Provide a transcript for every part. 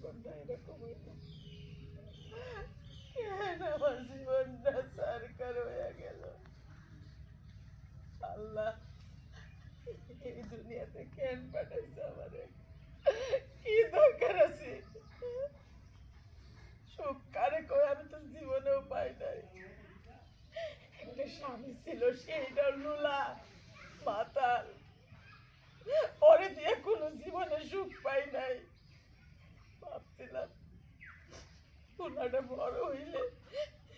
জীবনটা এরকম হইল? কেন আমার জীবনটা সরকার হয়ে গেল? আল্লাহ, এই দুনিয়াতে কেন পাঠাইছে আমারে? কি দরকার আছে? সুখ কারে কই আমি তো জীবনেও পাই নাই। একটা স্বামী ছিল, সেইটা লুলা মাতাল, ওরে দিয়ে কোনো জীবনে সুখ পাই নাই। ভাবছিলাম পুনাটা বড় হইলে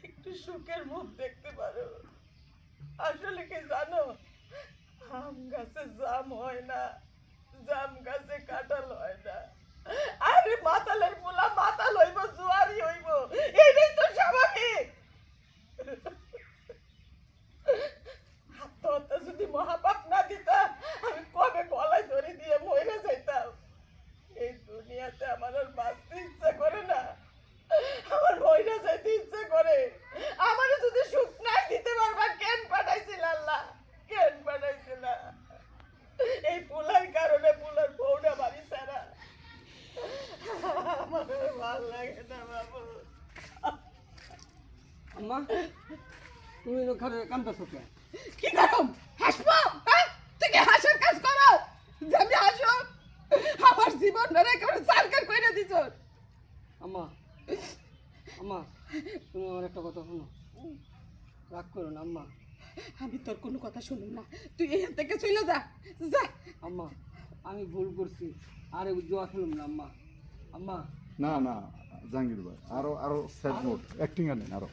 একটু সুখের মুখ দেখতে পারো। আসলে কি জানো, আম গাছে জাম হয় না, জাম গাছে কাঁঠাল হয় না। আরে মাতালের পোলা মাতাল হইব, জুয়ারি হইব, এটাই তো স্বাভাবিক। আত্মহত্যা যদি মহাপাপ না দিতা, আমি কবে গলায় ধরে দিয়ে মরে যাইতাম। এই দুনিয়াতে আমার আর বাঁচতে ইচ্ছা করে না, আমার মরে যাইতে ইচ্ছা করে। আমার যদি সুখ নাই দিতে পারবা, কেন পাঠাইছিল আল্লাহ? কেন পাঠাইছিল? এই পোলার কারণে পোলার বউটা বাড়ি ছাড়া। আমার ভাল লাগে না বাবু। আম্মা, তুমি ওখানে কান্দছো কেন? কি করম? হাসবো? হ্যাঁ? তুই কি হাসার কাজ করো? যে আমি হাসো? আমার জীবন ধরে একেবারে সারকার কইরা দিছ। আম্মা, আম্মা, তুমি আমার একটা কথা শোনো, রাগ করো না আম্মা। আমি তোর কোনো কথা শুনুম না, তুই এখান থেকে চলে যা, যা। আম্মা, আমি ভুল করছি, আরে জোয়া খেলুম না আম্মা। আম্মা, না না জাহাঙ্গীর ভাই, আরো আরো স্যাড মোড অ্যাক্টিং আনেন আরো।